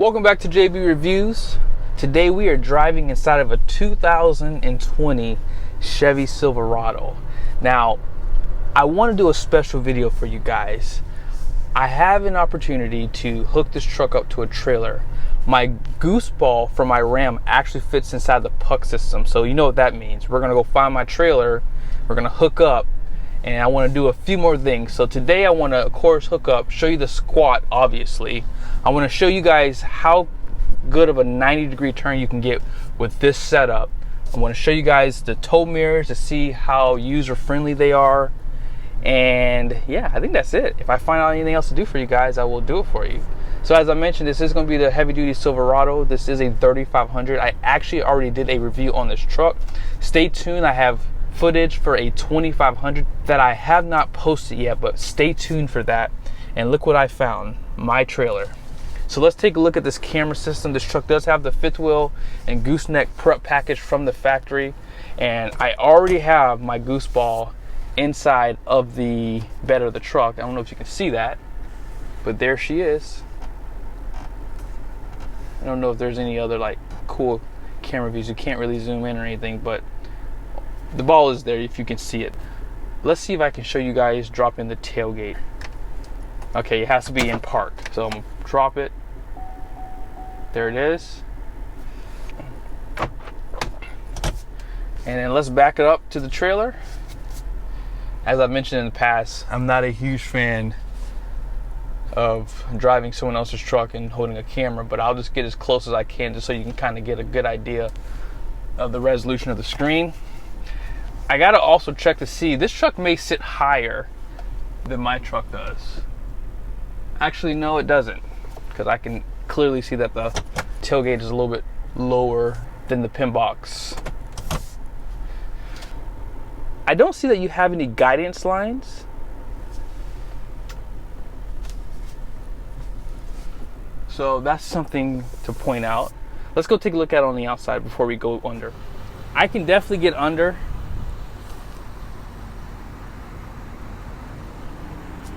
Welcome back to JB Reviews. Today we are driving inside of a 2020 Chevy Silverado. Now, I want to do a special video for you guys. I have an opportunity to hook this truck up to a trailer. My goose ball for my Ram actually fits inside the puck system, so you know what that means. We're gonna go find my trailer, we're gonna hook up, and I want to do a few more things. So today I want to, of course, hook up, show you the squat, obviously. I want to show you guys how good of a 90-degree turn you can get with this setup. I want to show you guys the tow mirrors to see how user-friendly they are. And yeah, I think that's it. If I find out anything else to do for you guys, I will do it for you. So as I mentioned, this is going to be the heavy-duty Silverado. This is a 3500. I actually already did a review on this truck. Stay tuned. I have footage for a 2500 that I have not posted yet, but stay tuned for that. And look what I found, my trailer. So let's take a look at this camera system. This truck does have the fifth wheel and gooseneck prep package from the factory, and I already have my goose ball inside of the bed of the truck. I don't know if you can see that, but there she is. I don't know if there's any other like cool camera views. You can't really zoom in or anything, but the ball is there if you can see it. Let's see if I can show you guys dropping the tailgate. Okay, it has to be in park, so I'm gonna drop it. There it is. And then let's back it up to the trailer. As I've mentioned in the past, I'm not a huge fan of driving someone else's truck and holding a camera, but I'll just get as close as I can just so you can kind of get a good idea of the resolution of the screen. I gotta also check to see, this truck may sit higher than my truck does. Actually, no, it doesn't, because I can clearly see that the tailgate is a little bit lower than the pin box. I don't see that you have any guidance lines. So that's something to point out. Let's go take a look at it on the outside before we go under. I can definitely get under.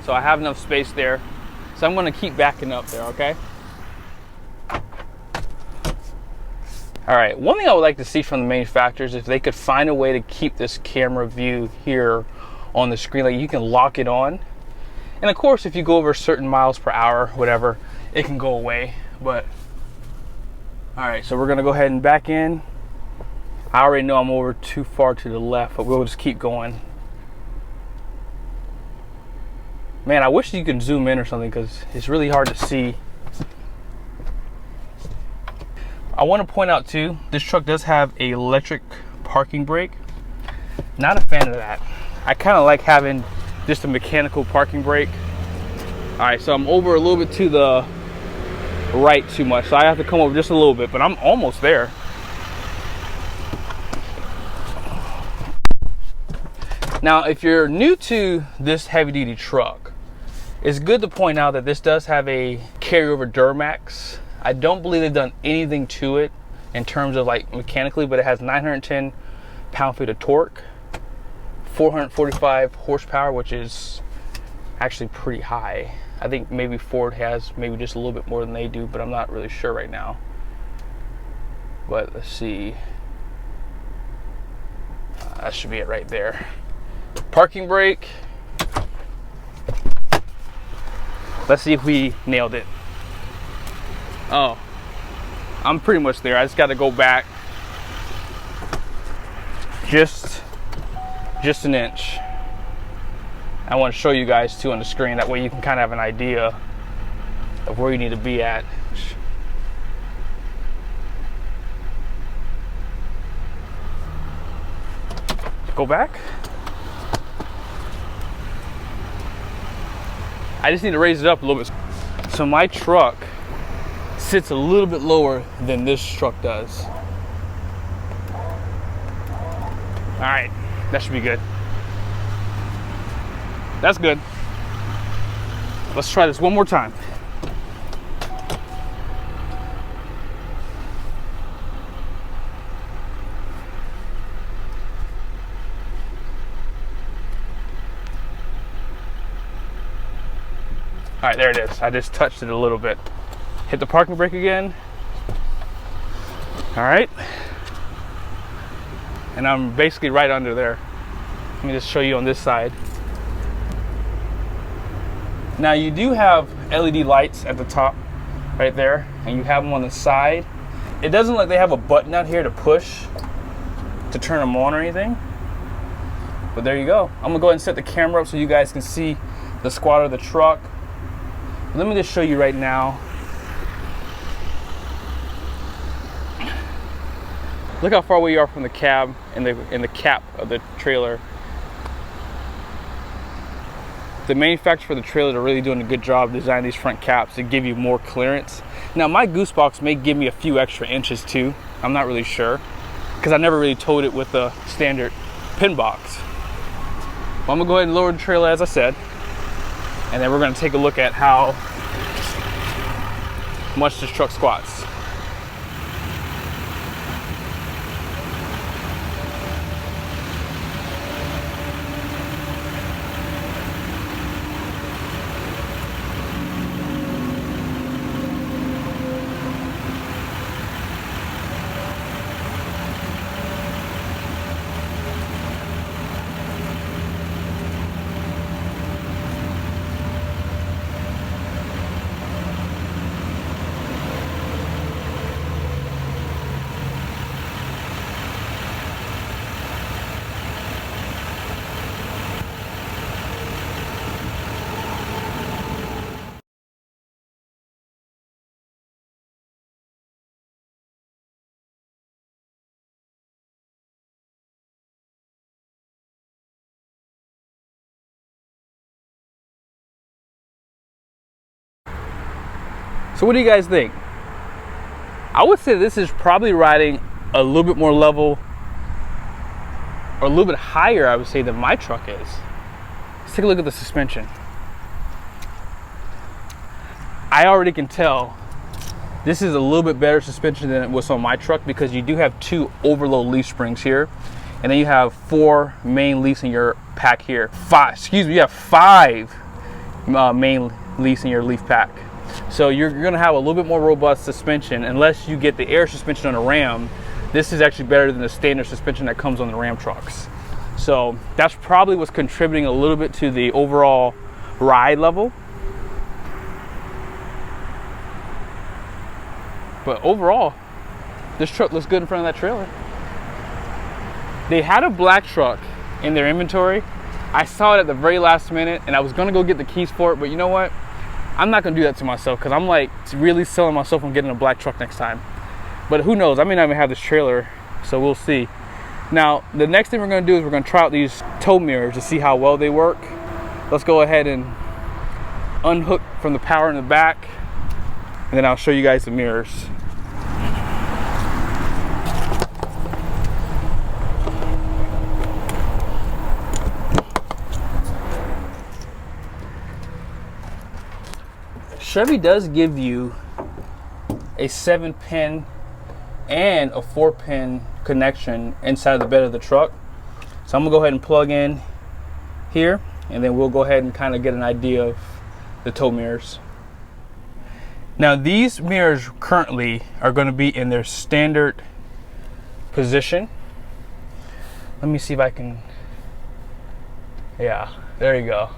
So I have enough space there. So I'm going to keep backing up there, okay? All right, one thing I would like to see from the manufacturers is if they could find a way to keep this camera view here on the screen, like you can lock it on. And of course, if you go over certain miles per hour, whatever, it can go away. But all right, so we're gonna go ahead and back in. I already know I'm over too far to the left, but we'll just keep going. Man, I wish you could zoom in or something because it's really hard to see. I want to point out too, this truck does have an electric parking brake. Not a fan of that. I kind of like having just a mechanical parking brake. All right, so I'm over a little bit to the right too much, so I have to come over just a little bit, but I'm almost there. Now, if you're new to this heavy-duty truck, it's good to point out that this does have a carryover Duramax. I don't believe they've done anything to it in terms of like mechanically, but it has 910 pound-feet of torque, 445 horsepower, which is actually pretty high. I think maybe Ford has maybe just a little bit more than they do, but I'm not really sure right now. But let's see. That should be it right there. Parking brake. Let's see if we nailed it. Oh, I'm pretty much there. I just got to go back just an inch. I want to show you guys too on the screen. That way you can kind of have an idea of where you need to be at. Go back. I just need to raise it up a little bit. So my truck sits a little bit lower than this truck does. All right, that should be good. That's good. Let's try this one more time. All right, there it is. I just touched it a little bit. Hit the parking brake again. All right. And I'm basically right under there. Let me just show you on this side. Now you do have LED lights at the top right there, and you have them on the side. It doesn't look like they have a button out here to push to turn them on or anything, but there you go. I'm gonna go ahead and set the camera up so you guys can see the squat of the truck. Let me just show you right now. Look how far we are from the cab and the cap of the trailer. The manufacturer for the trailers are really doing a good job designing these front caps to give you more clearance. Now my goose box may give me a few extra inches too. I'm not really sure, because I never really towed it with the standard pin box. Well, I'm gonna go ahead and lower the trailer as I said, and then we're gonna take a look at how much this truck squats. So what do you guys think? I would say this is probably riding a little bit more level, or a little bit higher, I would say, than my truck is. Let's take a look at the suspension. I already can tell this is a little bit better suspension than it was on my truck, because you do have 2 overload leaf springs here, and then you have 4 main leaves in your pack here. You have 5 main leaves in your leaf pack. So you're gonna have a little bit more robust suspension, unless you get the air suspension on a Ram. This is actually better than the standard suspension that comes on the Ram trucks. So that's probably what's contributing a little bit to the overall ride level. But overall, this truck looks good in front of that trailer. They had a black truck in their inventory. I saw it at the very last minute, and I was gonna go get the keys for it, but you know what? I'm not gonna do that to myself, because I'm like really selling myself on getting a black truck next time. But who knows, I may not even have this trailer, so we'll see. Now, the next thing we're gonna do is we're gonna try out these tow mirrors to see how well they work. Let's go ahead and unhook from the power in the back, and then I'll show you guys the mirrors. Chevy does give you a 7-pin and a 4-pin connection inside the bed of the truck. So I'm gonna go ahead and plug in here, and then we'll go ahead and kind of get an idea of the tow mirrors. Now these mirrors currently are going to be in their standard position. Let me see if I can, yeah, there you go.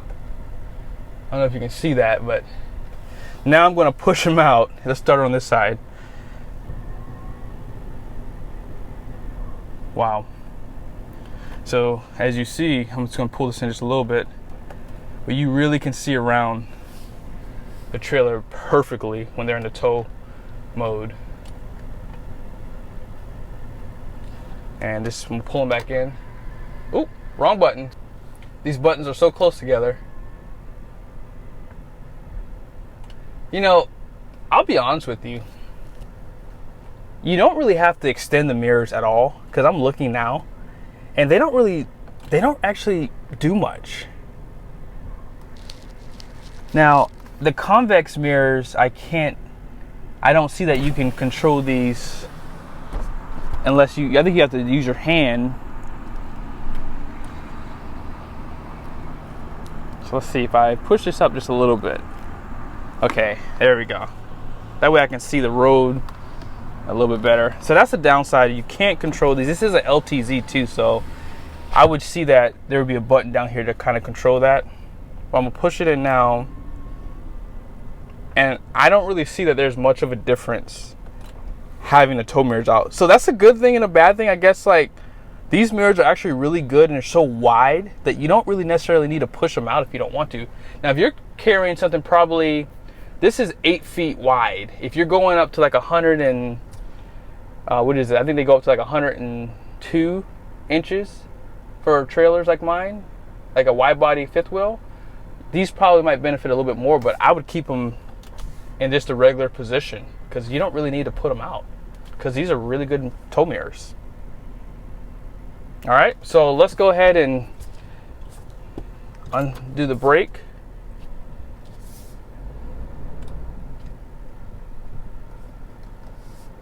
I don't know if you can see that, but now I'm going to push them out. Let's start on this side. Wow. So as you see, I'm just going to pull this in just a little bit, but you really can see around the trailer perfectly when they're in the tow mode. And this, I'm pulling back in. Oop, wrong button. These buttons are so close together. You know, I'll be honest with you. You don't really have to extend the mirrors at all, because I'm looking now, and they don't actually do much. Now, the convex mirrors, I don't see that you can control these unless I think you have to use your hand. So let's see if I push this up just a little bit. Okay, there we go. That way I can see the road a little bit better. So that's the downside. You can't control these. This is an LTZ too, so I would see that there would be a button down here to kind of control that. But I'm gonna push it in now, and I don't really see that there's much of a difference having the tow mirrors out. So that's a good thing and a bad thing, I guess. Like, these mirrors are actually really good, and they're so wide that you don't really necessarily need to push them out if you don't want to. Now, if you're carrying something, probably this is 8 feet wide. If you're going up to like 100 and what is it? I think they go up to like 102 inches for trailers like mine, like a wide body fifth wheel. These probably might benefit a little bit more, but I would keep them in just a regular position because you don't really need to put them out because these are really good tow mirrors. All right, so let's go ahead and undo the brake.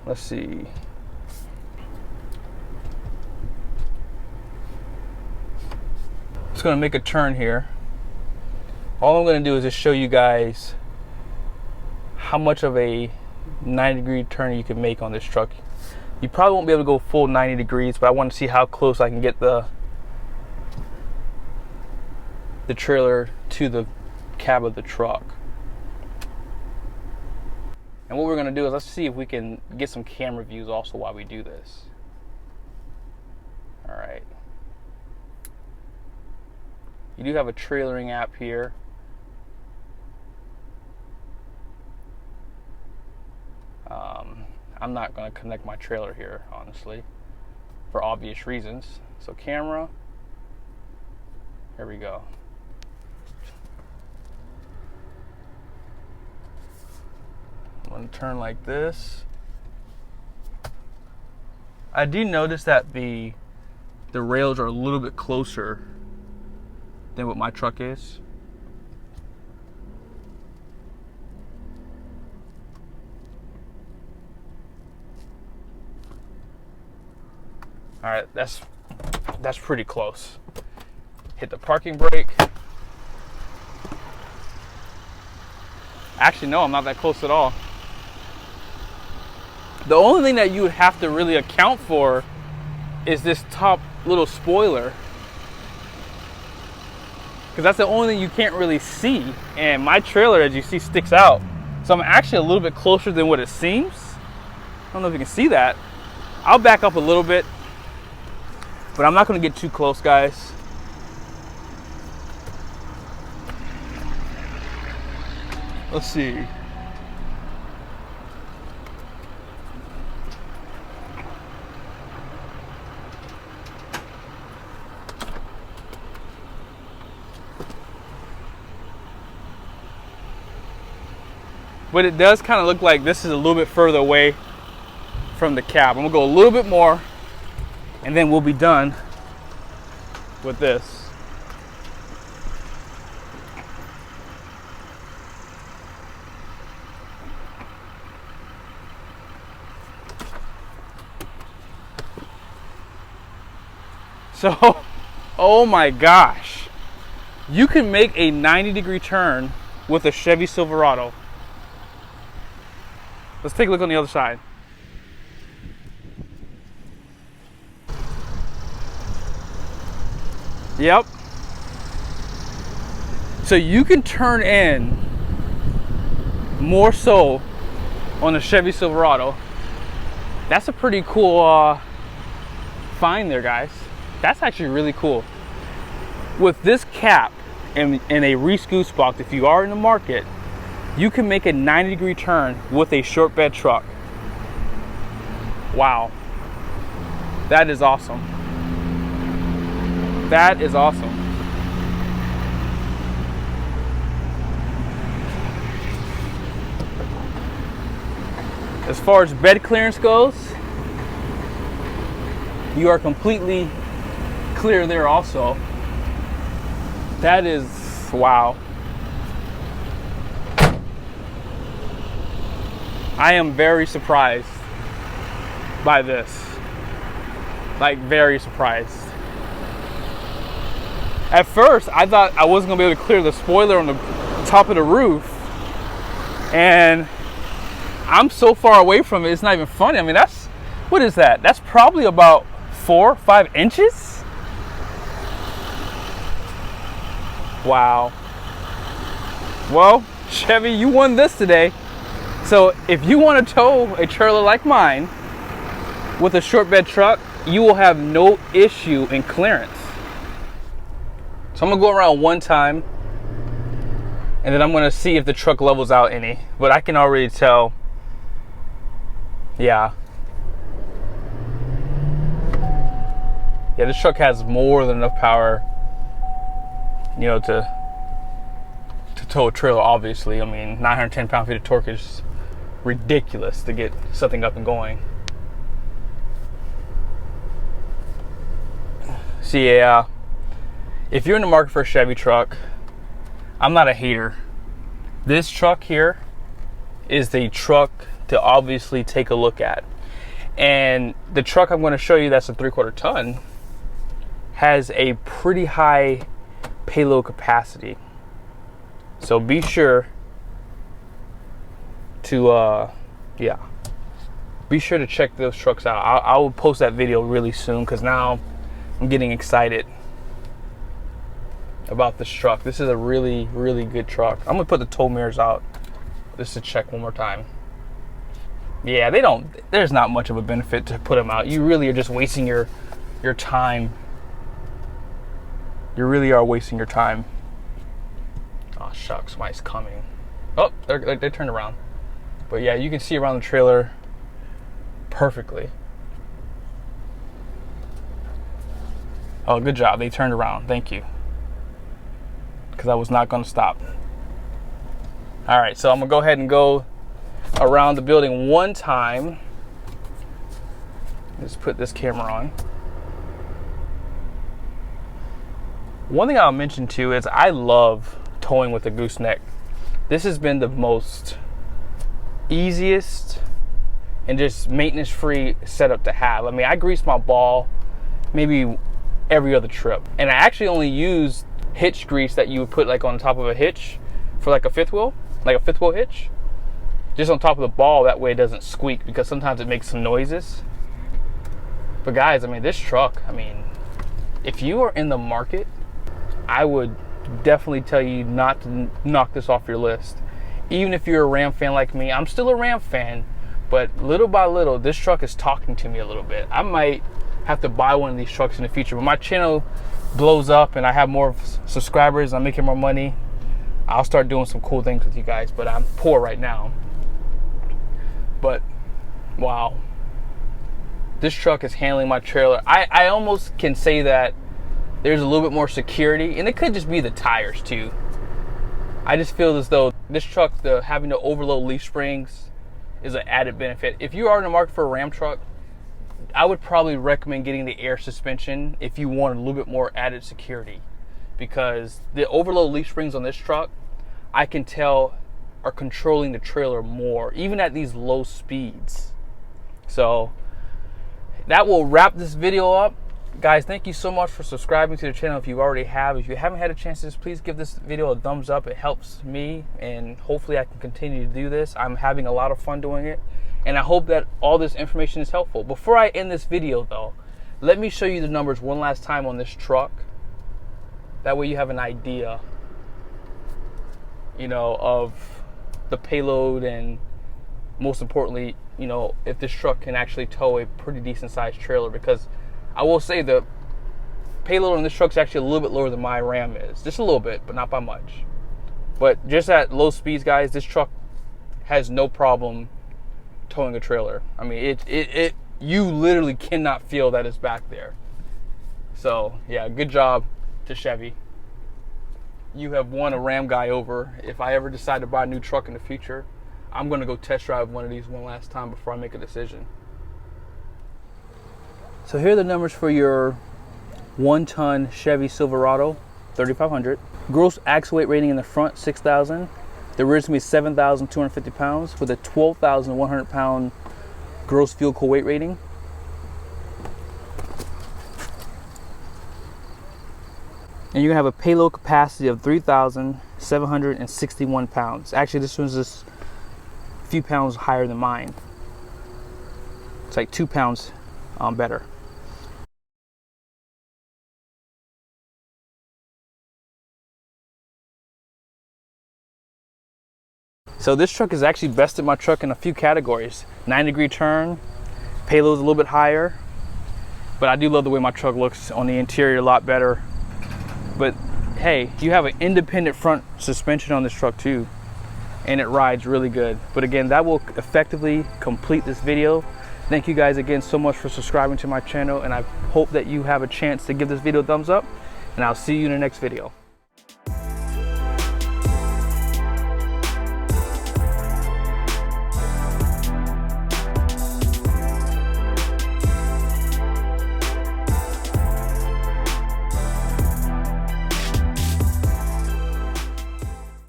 Let's see. Just gonna make a turn here. All I'm gonna do is just show you guys how much of a 90-degree turn you can make on this truck. You probably won't be able to go full 90 degrees, but I want to see how close I can get the trailer to the cab of the truck. And what we're going to do is let's see if we can get some camera views also while we do this. All right. You do have a trailering app here. I'm not going to connect my trailer here, honestly, for obvious reasons. So camera, here we go. I'm going to turn like this. I do notice that the rails are a little bit closer than what my truck is. All right, that's pretty close. Hit the parking brake. Actually, no, I'm not that close at all. The only thing that you would have to really account for is this top little spoiler, because that's the only thing you can't really see. And my trailer, as you see, sticks out. So I'm actually a little bit closer than what it seems. I don't know if you can see that. I'll back up a little bit, but I'm not going to get too close, guys. Let's see. But it does kind of look like this is a little bit further away from the cab. I'm gonna go a little bit more and then we'll be done with this. So, oh my gosh, you can make a 90-degree turn with a Chevy Silverado. Let's take a look on the other side. Yep. So you can turn in more so on a Chevy Silverado. That's a pretty cool find there, guys. That's actually really cool. With this cap and a Reese Goose box, if you are in the market, you can make a 90-degree turn with a short bed truck. Wow. That is awesome. That is awesome. As far as bed clearance goes, you are completely clear there also. That is, wow. I am very surprised by this. Like, very surprised. At first, I thought I wasn't gonna be able to clear the spoiler on the top of the roof. And I'm so far away from it, it's not even funny. I mean, that's, what is that? That's probably about 4 or 5 inches. Wow. Well, Chevy, you won this today. So if you want to tow a trailer like mine with a short bed truck, you will have no issue in clearance. So I'm gonna go around one time, and then I'm gonna see if the truck levels out any. But I can already tell, yeah, this truck has more than enough power, you know, to tow a trailer. Obviously, I mean, 910 pound-feet of torque is ridiculous to get something up and going. So yeah, if you're in the market for a Chevy truck, I'm not a hater. This truck here is the truck to obviously take a look at. And the truck I'm going to show you, that's a 3/4 ton, has a pretty high payload capacity. So be sure to be sure to check those trucks out. I will post that video really soon, because now I'm getting excited about this truck. This is a really, really good truck. I'm gonna put the tow mirrors out just to check one more time. Yeah, there's not much of a benefit to put them out. You really are just wasting your time. You really are wasting your time. Oh shucks, somebody's coming. Oh, they turned around. But yeah, you can see around the trailer perfectly. Oh, good job. They turned around. Thank you. Because I was not going to stop. All right, so I'm going to go ahead and go around the building one time. Let's put this camera on. One thing I'll mention too is I love towing with a gooseneck. This has been the most easiest and just maintenance-free setup to have. I mean, I grease my ball maybe every other trip, and I actually only use hitch grease that you would put like on top of a hitch for like a fifth wheel hitch, just on top of the ball. That way it doesn't squeak, because sometimes it makes some noises. But guys, I mean, this truck, I mean, if you are in the market, I would definitely tell you not to knock this off your list. Even if you're a Ram fan like me, I'm still a Ram fan, but little by little, this truck is talking to me a little bit. I might have to buy one of these trucks in the future. When my channel blows up and I have more subscribers, I'm making more money, I'll start doing some cool things with you guys, but I'm poor right now. But wow, this truck is handling my trailer. I almost can say that there's a little bit more security, and it could just be the tires too. I just feel as though this truck, having to overload leaf springs is an added benefit. If you are in the market for a Ram truck, I would probably recommend getting the air suspension if you want a little bit more added security, because the overload leaf springs on this truck, I can tell, are controlling the trailer more, even at these low speeds. So that will wrap this video up. Guys, thank you so much for subscribing to the channel if you already have. If you haven't had a chance to, please give this video a thumbs up. It helps me, and hopefully I can continue to do this. I'm having a lot of fun doing it, and I hope that all this information is helpful. Before I end this video though, let me show you the numbers one last time on this truck. That way you have an idea, you know, of the payload, and most importantly, you know, if this truck can actually tow a pretty decent sized trailer. Because I will say the payload on this truck is actually a little bit lower than my Ram is. Just a little bit, but not by much. But just at low speeds, guys, this truck has no problem towing a trailer. I mean, you literally cannot feel that it's back there. So yeah, good job to Chevy. You have won a Ram guy over. If I ever decide to buy a new truck in the future, I'm gonna go test drive one of these one last time before I make a decision. So here are the numbers for your 1-ton Chevy Silverado 3500. Gross axle weight rating in the front, 6,000. The rear is going to be 7,250 pounds with a 12,100 pound gross vehicle weight rating. And you're going to have a payload capacity of 3,761 pounds. Actually, this one's just a few pounds higher than mine. It's like 2 pounds better. So this truck has actually bested my truck in a few categories. 9-degree turn, payload's a little bit higher, but I do love the way my truck looks on the interior, a lot better. But hey, you have an independent front suspension on this truck too, and it rides really good. But again, that will effectively complete this video. Thank you guys again so much for subscribing to my channel, and I hope that you have a chance to give this video a thumbs up, and I'll see you in the next video.